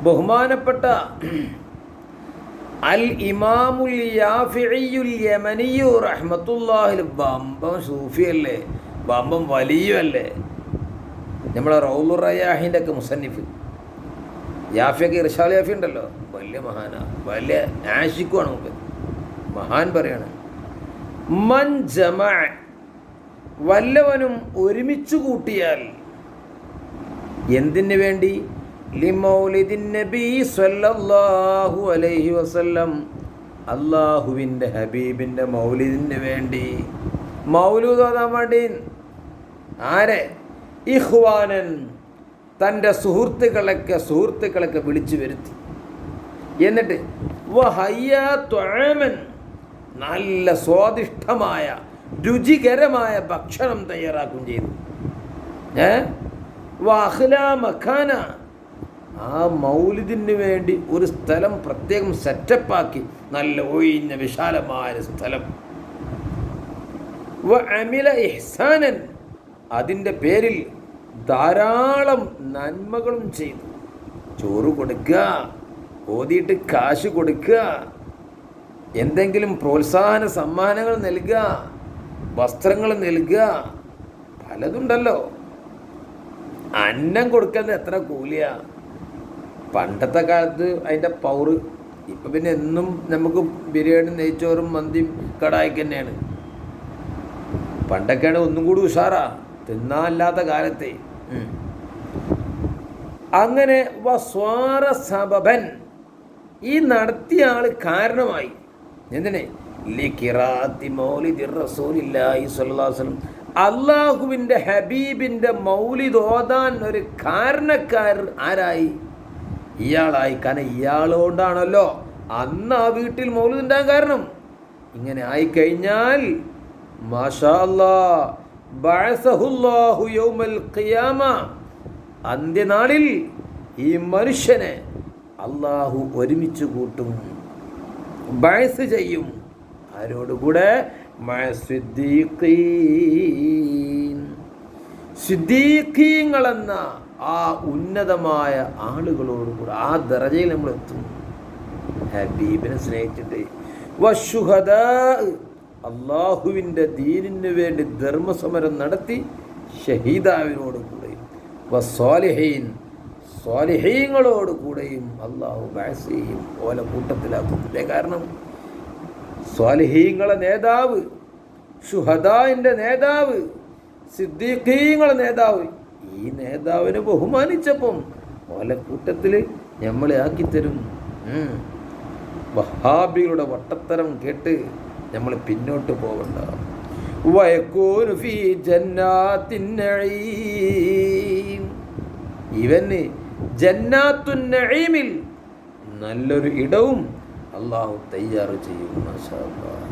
ബഹുമാനപ്പെട്ട അൽ ഇമാമുൽ യാഫിഇയുൽ യമനിയു റഹ്മത്തുള്ളാഹി ബമ്പം സൂഫിയല്ലേ, ബമ്പം വലിയല്ലേ. നമ്മളെ റൗളുർ റയാഹിൻ്റെ ഒക്കെ മുസന്നിഫ് യാഫിയൊക്കെ ഇർഷാൽ യാഫി ഉണ്ടല്ലോ, വലിയ മഹാനാണ്, വലിയ ആഷിക്കുമാണ് മുമ്പ്. മഹാൻ പറയാണ്, മൻ ജമഅ, വല്ലവനും ഒരുമിച്ചു കൂട്ടിയാൽ, എന്തിനു വേണ്ടി? ലിമൗലിദിൻ നബി സ്വല്ലല്ലാഹു അലൈഹി വസല്ലം, അള്ളാഹുവിൻ്റെ ഹബീബിൻ്റെ മൗലിദിന് വേണ്ടി. മൗലൂദ് ഓതാൻ വേണ്ടി ആരെ? ഇഖ്വാനൻ, തൻ്റെ സുഹൃത്തുക്കളൊക്കെ വിളിച്ചു വരുത്തി. എന്നിട്ട് വഹയ്യാ ത്വഅമൻ, നല്ല സ്വാദിഷ്ടമായ രുചികരമായ ഭക്ഷണം തയ്യാറാക്കുകയും ചെയ്തു. വഅഖ്ലാ മഖാന, ആ മൗലിദിന് വേണ്ടി ഒരു സ്ഥലം പ്രത്യേകം സെറ്റപ്പാക്കി, നല്ല ഒഴിഞ്ഞ വിശാലമായ സ്ഥലം. വഅമില ഇഹ്സാനൻ, അതിൻ്റെ പേരിൽ ധാരാളം നന്മകളും ചെയ്തു. ചോറ് കൊടുക്കുക, ഓതിയിട്ട് കാശ് കൊടുക്കുക, എന്തെങ്കിലും പ്രോത്സാഹന സമ്മാനങ്ങൾ നൽകുക, വസ്ത്രങ്ങൾ നൽകുക, പലതുണ്ടല്ലോ. അന്നം കൊടുക്കുന്നത് എത്ര കൂലിയാ. പണ്ടത്തെ കാലത്ത് അതിൻ്റെ പൗറ്. ഇപ്പം പിന്നെ എന്നും നമുക്ക് ബിരിയാണി, നെയ്ച്ചോറും മന്തിയും കടായിക്ക് തന്നെയാണ്. പണ്ടൊക്കെയാണ് ഒന്നും കൂടി ഉഷാറാ, തിന്നാല്ലാത്ത കാലത്തെ. അങ്ങനെ വസ്വാറ സബബൻ, ഈ നടത്തിയ ആൾ കാരണമായി. എന്തിനെ? ലിഖിറാത്തി മൗലിദിർ റസൂലില്ലാഹി സ്വല്ലല്ലാഹു അലൈഹി വസല്ലം, അള്ളാഹുവിൻ്റെ ഹബീബിൻ്റെ മൗലിദ് ഓതാൻ ഒരു കാരണക്കാരൻ ആരായി? ഇയാളായി. കാരണം ഇയാളുകൊണ്ടാണല്ലോ അന്ന് ആ വീട്ടിൽ മൗലിദ് ഉണ്ടാകാൻ കാരണം. ഇങ്ങനെ ആയിക്കഴിഞ്ഞാൽ മാഷാ അല്ലാഹ് ബഅസഹുല്ലാഹു യൗമൽ ഖിയാമ, അന്ത്യനാളിൽ ഈ മനുഷ്യനെ അള്ളാഹു ഒരുമിച്ച് കൂട്ടും, ബഅസ് ചെയ്യും. ആരോടുകൂടെ? സിദ്ദീഖീങ്ങളെന്ന ആ ഉന്നതമായ ആളുകളോടുകൂടെ ആ ദറജയിൽ നമ്മൾ എത്തും, ഹബീബിനെ സ്നേഹിച്ചിട്ട്. വശുഹദാ, അള്ളാഹുവിൻ്റെ ദീനിന് വേണ്ടി ധർമ്മസമരം നടത്തി ഷഹീദാവിനോട് കൂടെയും. വസ്വാലിഹീൻ, സ്വാലിഹീങ്ങളോട് കൂടെയും അള്ളാഹു ബഅസ് ചെയ്യും, ഓലെ കൂട്ടത്തിലാക്കും. കാരണം സ്വാലിഹീങ്ങളെ നേതാവ്, ശുഹദാഇൻ്റെ നേതാവ്, സിദ്ദീഖീങ്ങളെ നേതാവ്, ഈ നേതാവിനെ ബഹുമാനിച്ചപ്പം ഓലെ കൂട്ടത്തിൽ നമ്മളെ ആക്കിത്തരും. വഹാബികളുടെ വട്ടത്തരം കേട്ട് നമ്മൾ പിന്നോട്ട് പോകണ്ട. വയകൂനു ഫീ ജന്നാത്തിൻ നഈം, ഇവന് ജന്നാത്തുൻ നഈമിൽ നല്ലൊരു ഇടവും അള്ളാഹു തയ്യാറ് ചെയ്യും. മാഷാ അല്ലാഹ്.